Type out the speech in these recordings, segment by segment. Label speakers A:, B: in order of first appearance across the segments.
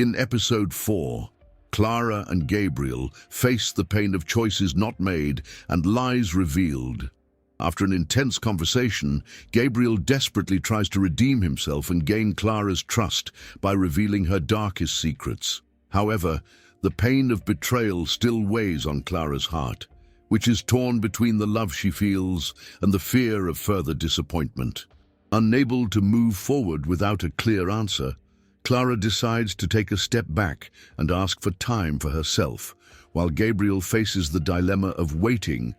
A: In episode 4, Clara and Gabriel face the pain of choices not made and lies revealed. After an intense conversation, Gabriel desperately tries to redeem himself and gain Clara's trust by revealing her darkest secrets. However, the pain of betrayal still weighs on Clara's heart, which is torn between the love she feels and the fear of further disappointment. Unable to move forward without a clear answer, Clara decides to take a step back and ask for time for herself, while Gabriel faces the dilemma of waiting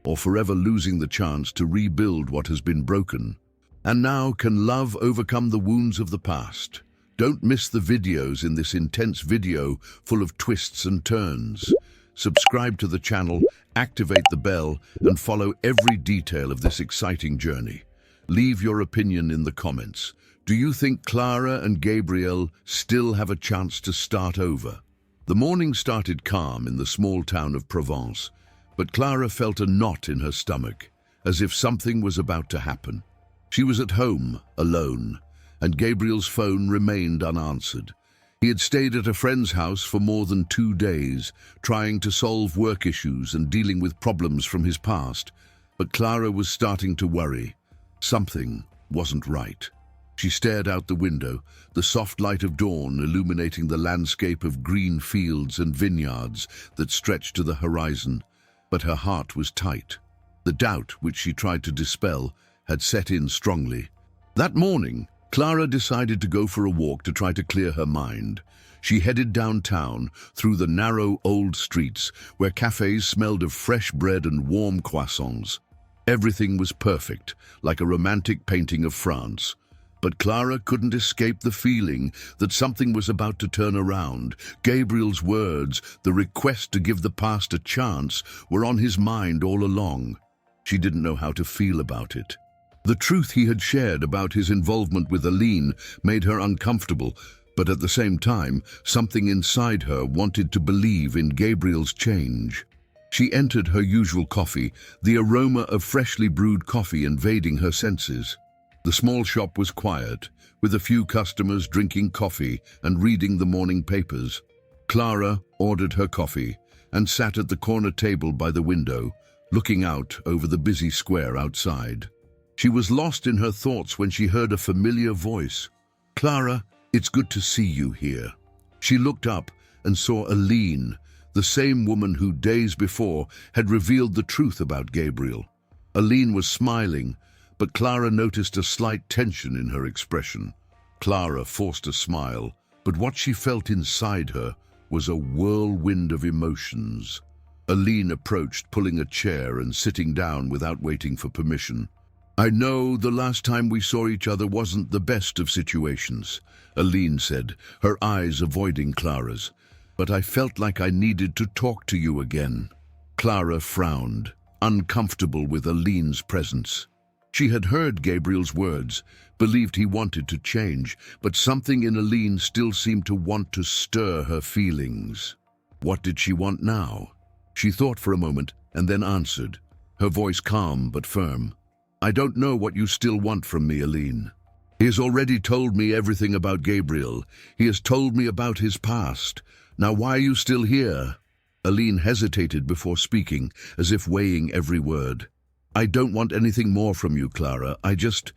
A: or forever losing the chance to rebuild what has been broken. And now, can love overcome the wounds of the past? Don't miss the videos in this intense video full of twists and turns. Subscribe to the channel, activate the bell, and follow every detail of this exciting journey. Leave your opinion in the comments. Do you think Clara and Gabriel still have a chance to start over? The morning started calm in the small town of Provence, but Clara felt a knot in her stomach, as if something was about to happen. She was at home, alone, and Gabriel's phone remained unanswered. He had stayed at a friend's house for more than 2 days, trying to solve work issues and dealing with problems from his past. But Clara was starting to worry. Something wasn't right. She stared out the window, the soft light of dawn illuminating the landscape of green fields and vineyards that stretched to the horizon. But her heart was tight. The doubt, which she tried to dispel, had set in strongly. That morning, Clara decided to go for a walk to try to clear her mind. She headed downtown, through the narrow old streets, where cafes smelled of fresh bread and warm croissants. Everything was perfect, like a romantic painting of France. But Clara couldn't escape the feeling that something was about to turn around. Gabriel's words, the request to give the past a chance, were on his mind all along. She didn't know how to feel about it. The truth he had shared about his involvement with Aline made her uncomfortable, but at the same time, something inside her wanted to believe in Gabriel's change. She entered her usual coffee, the aroma of freshly brewed coffee invading her senses. The small shop was quiet, with a few customers drinking coffee and reading the morning papers. Clara ordered her coffee and sat at the corner table by the window, looking out over the busy square outside. She was lost in her thoughts when she heard a familiar voice. "Clara, it's good to see you here." She looked up and saw Aline, the same woman who days before had revealed the truth about Gabriel. Aline was smiling, but Clara noticed a slight tension in her expression. Clara forced a smile, but what she felt inside her was a whirlwind of emotions. Aline approached, pulling a chair and sitting down without waiting for permission. "I know the last time we saw each other wasn't the best of situations," Aline said, her eyes avoiding Clara's. "But I felt like I needed to talk to you again." Clara frowned, uncomfortable with Aline's presence. She had heard Gabriel's words, believed he wanted to change, but something in Aline still seemed to want to stir her feelings. What did she want now? She thought for a moment and then answered, her voice calm but firm. "I don't know what you still want from me, Aline. He has already told me everything about Gabriel. He has told me about his past. Now why are you still here?" Aline hesitated before speaking, as if weighing every word. "I don't want anything more from you, Clara. I just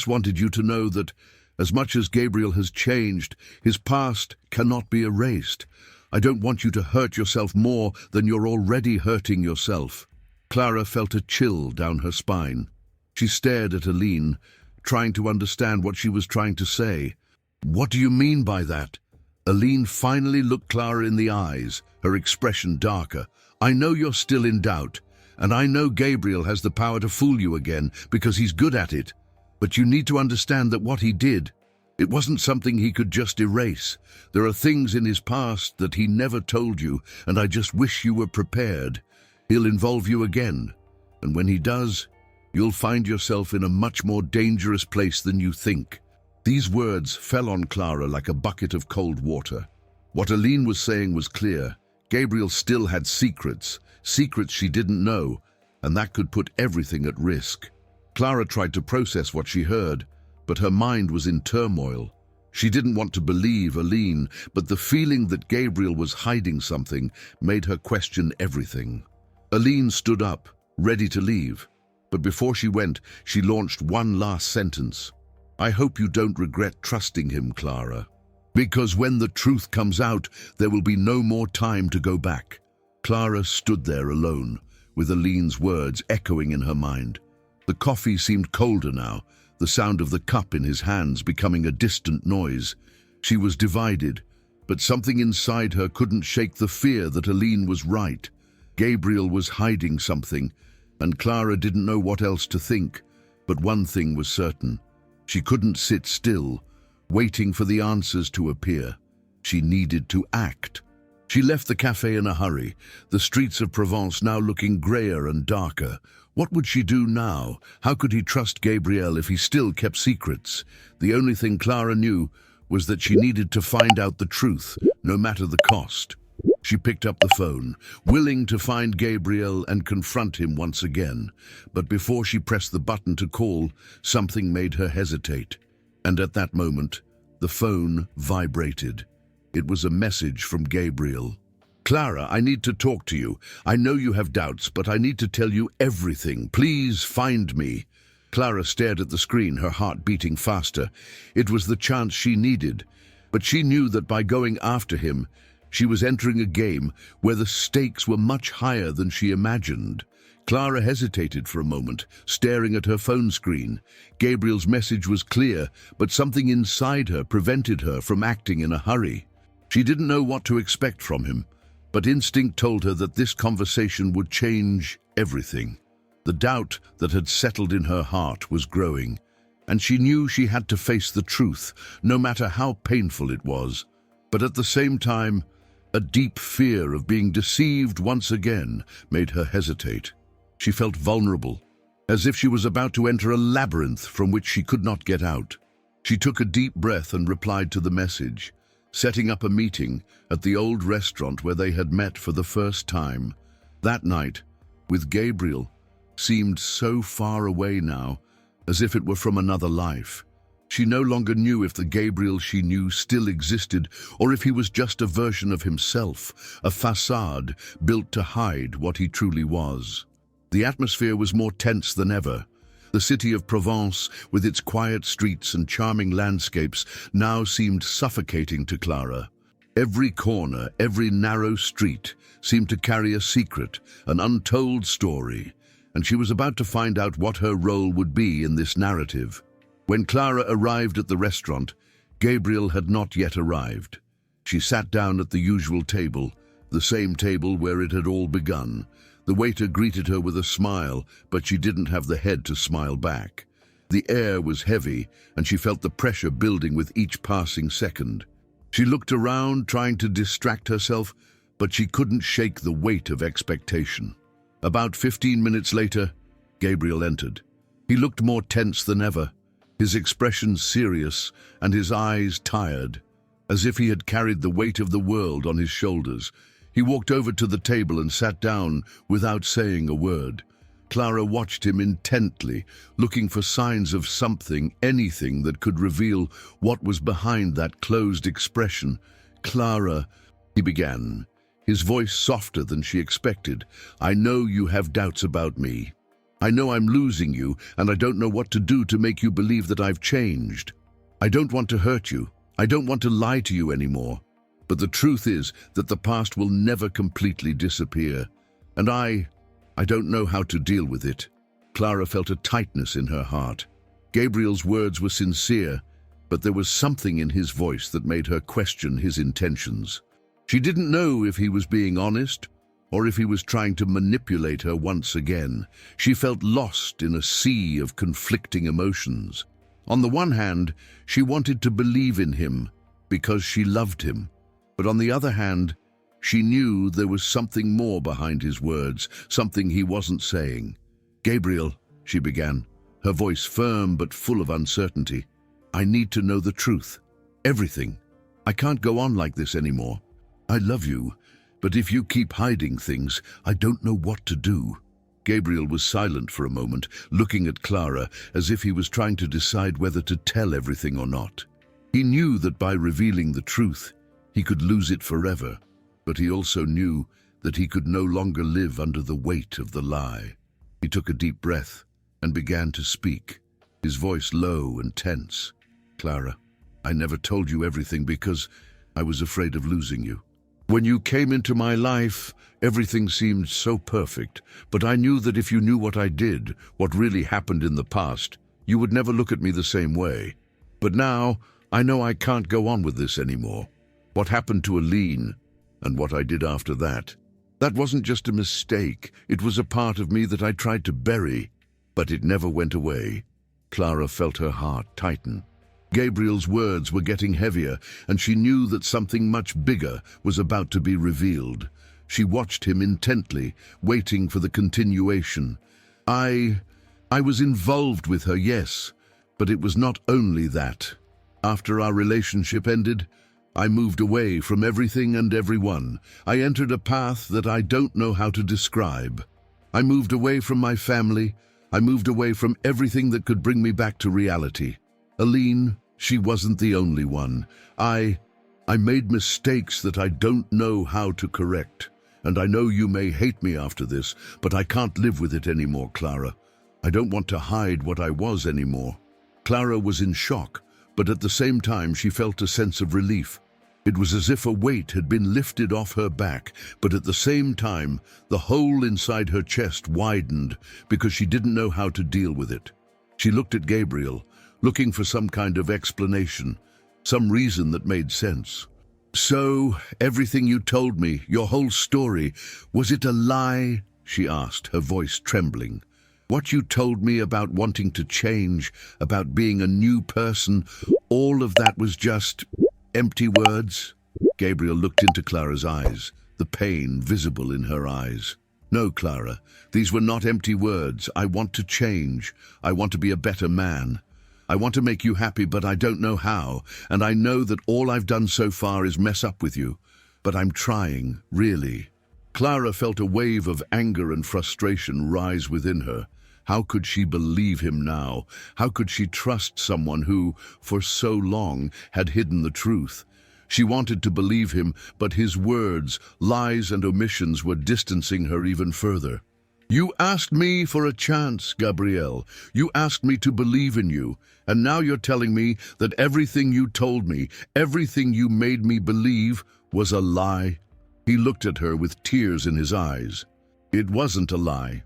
A: wanted you to know that, as much as Gabriel has changed, his past cannot be erased. I don't want you to hurt yourself more than you're already hurting yourself." Clara felt a chill down her spine. She stared at Aline, trying to understand what she was trying to say. "What do you mean by that?" Aline finally looked Clara in the eyes, her expression darker. "I know you're still in doubt. And I know Gabriel has the power to fool you again because he's good at it. But you need to understand that what he did, it wasn't something he could just erase. There are things in his past that he never told you, and I just wish you were prepared. He'll involve you again. And when he does, you'll find yourself in a much more dangerous place than you think." These words fell on Clara like a bucket of cold water. What Aline was saying was clear. Gabriel still had secrets she didn't know, and that could put everything at risk. Clara tried to process what she heard, but her mind was in turmoil. She didn't want to believe Aline, but the feeling that Gabriel was hiding something made her question everything. Aline stood up, ready to leave. But before she went, she launched one last sentence. "I hope you don't regret trusting him, Clara. Because when the truth comes out, there will be no more time to go back." Clara stood there alone, with Aline's words echoing in her mind. The coffee seemed colder now, the sound of the cup in his hands becoming a distant noise. She was divided, but something inside her couldn't shake the fear that Aline was right. Gabriel was hiding something, and Clara didn't know what else to think. But one thing was certain. She couldn't sit still, waiting for the answers to appear. She needed to act. She left the cafe in a hurry, the streets of Provence now looking grayer and darker. What would she do now? How could he trust Gabriel if he still kept secrets? The only thing Clara knew was that she needed to find out the truth, no matter the cost. She picked up the phone, willing to find Gabriel and confront him once again. But before she pressed the button to call, something made her hesitate. And at that moment, the phone vibrated. It was a message from Gabriel. "Clara, I need to talk to you. I know you have doubts, but I need to tell you everything. Please find me." Clara stared at the screen, her heart beating faster. It was the chance she needed. But she knew that by going after him, she was entering a game where the stakes were much higher than she imagined. Clara hesitated for a moment, staring at her phone screen. Gabriel's message was clear, but something inside her prevented her from acting in a hurry. She didn't know what to expect from him, but instinct told her that this conversation would change everything. The doubt that had settled in her heart was growing, and she knew she had to face the truth, no matter how painful it was. But at the same time, a deep fear of being deceived once again made her hesitate. She felt vulnerable, as if she was about to enter a labyrinth from which she could not get out. She took a deep breath and replied to the message, setting up a meeting at the old restaurant where they had met for the first time. That night, with Gabriel, seemed so far away now, as if it were from another life. She no longer knew if the Gabriel she knew still existed, or if he was just a version of himself, a facade built to hide what he truly was. The atmosphere was more tense than ever. The city of Provence, with its quiet streets and charming landscapes, now seemed suffocating to Clara. Every corner, every narrow street seemed to carry a secret, an untold story, and she was about to find out what her role would be in this narrative. When Clara arrived at the restaurant, Gabriel had not yet arrived. She sat down at the usual table, the same table where it had all begun. The waiter greeted her with a smile, but she didn't have the head to smile back. The air was heavy, and she felt the pressure building with each passing second. She looked around, trying to distract herself, but she couldn't shake the weight of expectation. About 15 minutes later, Gabriel entered. He looked more tense than ever, his expression serious and his eyes tired, as if he had carried the weight of the world on his shoulders. He walked over to the table and sat down without saying a word. Clara watched him intently, looking for signs of something, anything that could reveal what was behind that closed expression. "Clara," he began, his voice softer than she expected, "I know you have doubts about me. I know I'm losing you, and I don't know what to do to make you believe that I've changed. I don't want to hurt you. I don't want to lie to you anymore. But the truth is that the past will never completely disappear, and I don't know how to deal with it." Clara felt a tightness in her heart. Gabriel's words were sincere, but there was something in his voice that made her question his intentions. She didn't know if he was being honest, or if he was trying to manipulate her once again. She felt lost in a sea of conflicting emotions. On the one hand, she wanted to believe in him because she loved him. But on the other hand, she knew there was something more behind his words, something he wasn't saying. "Gabriel," she began, her voice firm but full of uncertainty, "I need to know the truth. Everything. I can't go on like this anymore. I love you, but if you keep hiding things, I don't know what to do." Gabriel was silent for a moment, looking at Clara as if he was trying to decide whether to tell everything or not. He knew that by revealing the truth, he could lose it forever, but he also knew that he could no longer live under the weight of the lie. He took a deep breath and began to speak, his voice low and tense. "Clara, I never told you everything because I was afraid of losing you. When you came into my life, everything seemed so perfect, but I knew that if you knew what I did, what really happened in the past, you would never look at me the same way. But now, I know I can't go on with this anymore. What happened to Aline, and what I did after that, that wasn't just a mistake. It was a part of me that I tried to bury, but it never went away." Clara felt her heart tighten. Gabriel's words were getting heavier, and she knew that something much bigger was about to be revealed. She watched him intently, waiting for the continuation. I was involved with her, yes, but it was not only that. After our relationship ended, I moved away from everything and everyone. I entered a path that I don't know how to describe. I moved away from my family. I moved away from everything that could bring me back to reality. Aline, she wasn't the only one. I made mistakes that I don't know how to correct. And I know you may hate me after this, but I can't live with it anymore, Clara. I don't want to hide what I was anymore." Clara was in shock, but at the same time she felt a sense of relief. It was as if a weight had been lifted off her back, but at the same time, the hole inside her chest widened because she didn't know how to deal with it. She looked at Gabriel, looking for some kind of explanation, some reason that made sense. "So, everything you told me, your whole story, was it a lie?" she asked, her voice trembling. "What you told me about wanting to change, about being a new person, all of that was just empty words?" Gabriel looked into Clara's eyes, the pain visible in her eyes. "No, Clara, these were not empty words. I want to change. I want to be a better man. I want to make you happy, but I don't know how, and I know that all I've done so far is mess up with you. But I'm trying, really." Clara felt a wave of anger and frustration rise within her. How could she believe him now? How could she trust someone who, for so long, had hidden the truth? She wanted to believe him, but his words, lies and omissions were distancing her even further. "You asked me for a chance, Gabriel. You asked me to believe in you, and now you're telling me that everything you told me, everything you made me believe, was a lie?" He looked at her with tears in his eyes. "It wasn't a lie.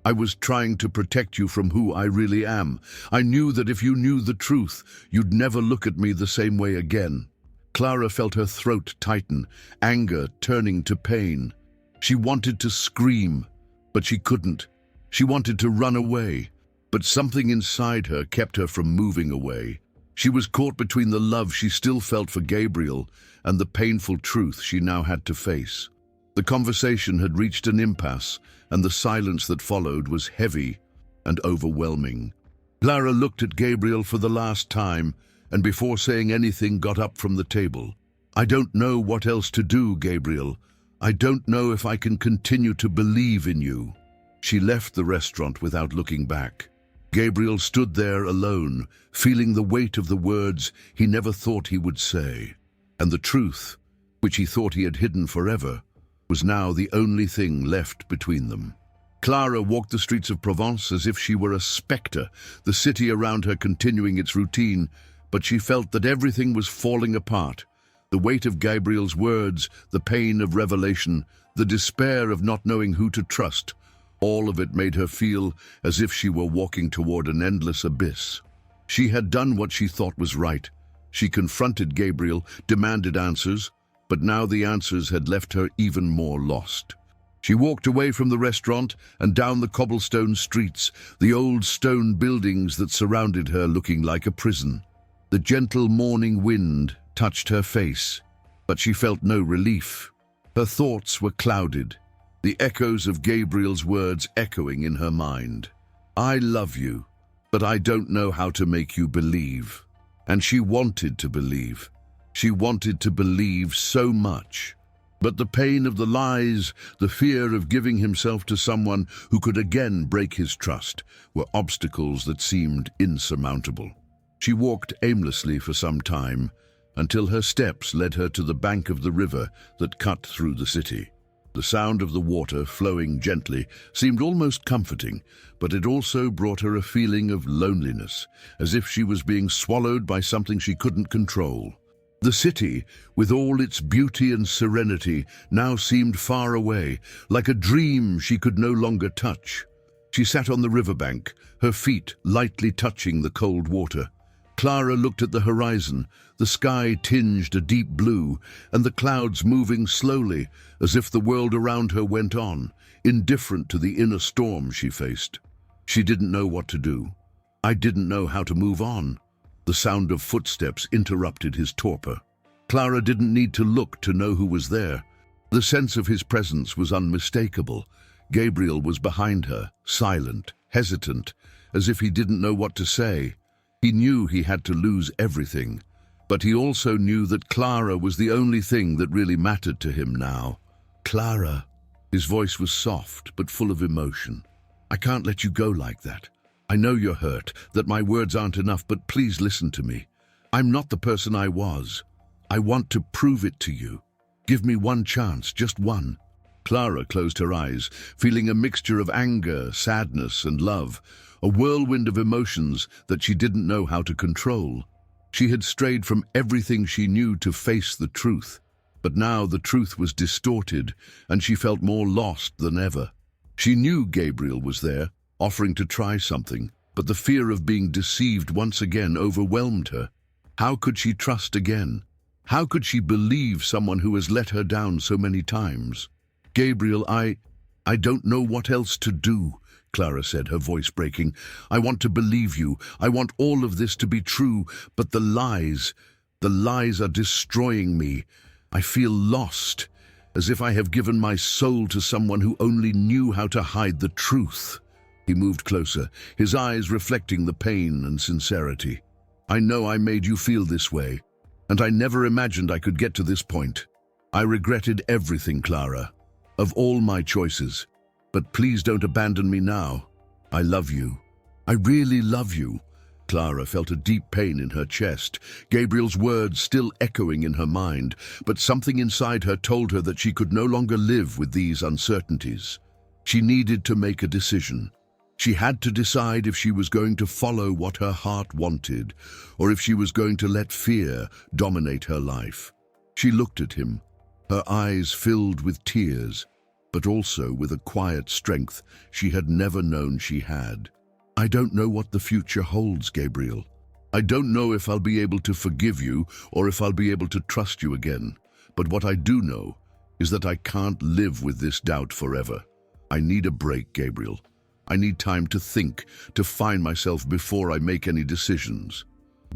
A: I was trying to protect you from who I really am. I knew that if you knew the truth, you'd never look at me the same way again." Clara felt her throat tighten, anger turning to pain. She wanted to scream, but she couldn't. She wanted to run away, but something inside her kept her from moving away. She was caught between the love she still felt for Gabriel and the painful truth she now had to face. The conversation had reached an impasse, and the silence that followed was heavy and overwhelming. Clara looked at Gabriel for the last time, and before saying anything got up from the table. "I don't know what else to do, Gabriel. I don't know if I can continue to believe in you." She left the restaurant without looking back. Gabriel stood there alone, feeling the weight of the words he never thought he would say. And the truth, which he thought he had hidden forever, was now the only thing left between them. Clara walked the streets of Provence as if she were a spectre, the city around her continuing its routine, but she felt that everything was falling apart. The weight of Gabriel's words, the pain of revelation, the despair of not knowing who to trust, all of it made her feel as if she were walking toward an endless abyss. She had done what she thought was right. She confronted Gabriel, demanded answers, but now the answers had left her even more lost. She walked away from the restaurant and down the cobblestone streets, the old stone buildings that surrounded her looking like a prison. The gentle morning wind touched her face, but she felt no relief. Her thoughts were clouded, the echoes of Gabriel's words echoing in her mind. "I love you, but I don't know how to make you believe." And she wanted to believe. She wanted to believe so much. But the pain of the lies, the fear of giving himself to someone who could again break his trust, were obstacles that seemed insurmountable. She walked aimlessly for some time, until her steps led her to the bank of the river that cut through the city. The sound of the water flowing gently seemed almost comforting, but it also brought her a feeling of loneliness, as if she was being swallowed by something she couldn't control. The city, with all its beauty and serenity, now seemed far away, like a dream she could no longer touch. She sat on the riverbank, her feet lightly touching the cold water. Clara looked at the horizon, the sky tinged a deep blue, and the clouds moving slowly, as if the world around her went on, indifferent to the inner storm she faced. She didn't know what to do. I didn't know how to move on. The sound of footsteps interrupted his torpor. Clara didn't need to look to know who was there. The sense of his presence was unmistakable. Gabriel was behind her, silent, hesitant, as if he didn't know what to say. He knew he had to lose everything, but he also knew that Clara was the only thing that really mattered to him now. Clara. His voice was soft, but full of emotion. I can't let you go like that. I know you're hurt, that my words aren't enough, but please listen to me. I'm not the person I was. I want to prove it to you. Give me one chance, just one. Clara closed her eyes, feeling a mixture of anger, sadness, and love, a whirlwind of emotions that she didn't know how to control. She had strayed from everything she knew to face the truth, but now the truth was distorted, and she felt more lost than ever. She knew Gabriel was there, offering to try something, but the fear of being deceived once again overwhelmed her. How could she trust again? How could she believe someone who has let her down so many times? Gabriel, I don't know what else to do, Clara said, her voice breaking. I want to believe you. I want all of this to be true, but the lies are destroying me. I feel lost, as if I have given my soul to someone who only knew how to hide the truth. He moved closer, his eyes reflecting the pain and sincerity. I know I made you feel this way, and I never imagined I could get to this point. I regretted everything, Clara, of all my choices. But please don't abandon me now. I love you. I really love you. Clara felt a deep pain in her chest, Gabriel's words still echoing in her mind, but something inside her told her that she could no longer live with these uncertainties. She needed to make a decision. She had to decide if she was going to follow what her heart wanted, or if she was going to let fear dominate her life. She looked at him, her eyes filled with tears, but also with a quiet strength she had never known she had. I don't know what the future holds, Gabriel. I don't know if I'll be able to forgive you or if I'll be able to trust you again. But what I do know is that I can't live with this doubt forever. I need a break, Gabriel. I need time to think, to find myself before I make any decisions.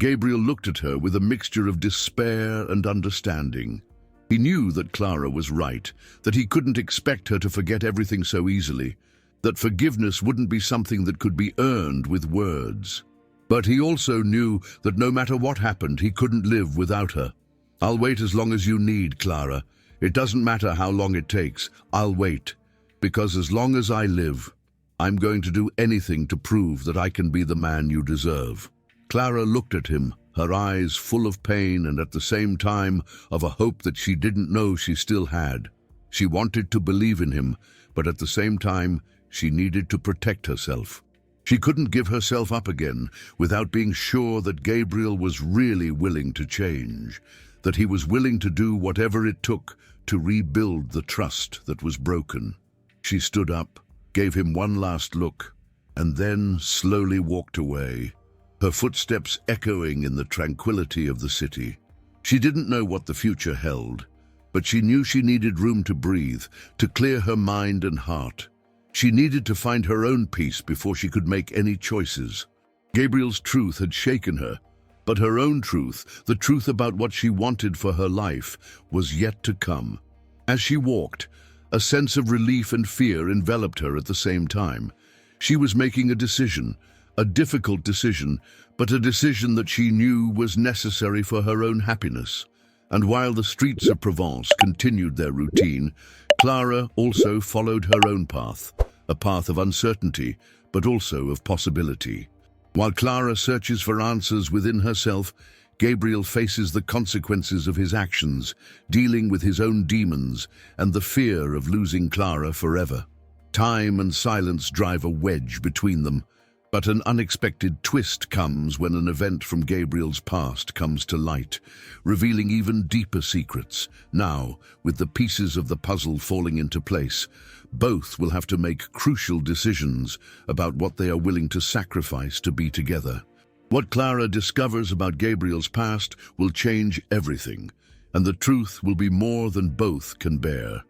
A: Gabriel looked at her with a mixture of despair and understanding. He knew that Clara was right, that he couldn't expect her to forget everything so easily, that forgiveness wouldn't be something that could be earned with words. But he also knew that no matter what happened, he couldn't live without her. I'll wait as long as you need, Clara. It doesn't matter how long it takes. I'll wait, because as long as I live, I'm going to do anything to prove that I can be the man you deserve. Clara looked at him, her eyes full of pain and at the same time of a hope that she didn't know she still had. She wanted to believe in him, but at the same time, she needed to protect herself. She couldn't give herself up again without being sure that Gabriel was really willing to change, that he was willing to do whatever it took to rebuild the trust that was broken. She stood up, gave him one last look, and then slowly walked away, her footsteps echoing in the tranquility of the city. She didn't know what the future held, but she knew she needed room to breathe, to clear her mind and heart. She needed to find her own peace before she could make any choices. Gabriel's truth had shaken her, but her own truth, the truth about what she wanted for her life, was yet to come. As she walked, a sense of relief and fear enveloped her at the same time. She was making a decision, a difficult decision, but a decision that she knew was necessary for her own happiness. And while the streets of Provence continued their routine, Clara also followed her own path, a path of uncertainty, but also of possibility. While Clara searches for answers within herself, Gabriel faces the consequences of his actions, dealing with his own demons and the fear of losing Clara forever. Time and silence drive a wedge between them, but an unexpected twist comes when an event from Gabriel's past comes to light, revealing even deeper secrets. Now, with the pieces of the puzzle falling into place, both will have to make crucial decisions about what they are willing to sacrifice to be together. What Clara discovers about Gabriel's past will change everything, and the truth will be more than both can bear.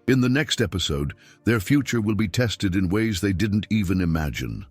A: In the next episode, their future will be tested in ways they didn't even imagine.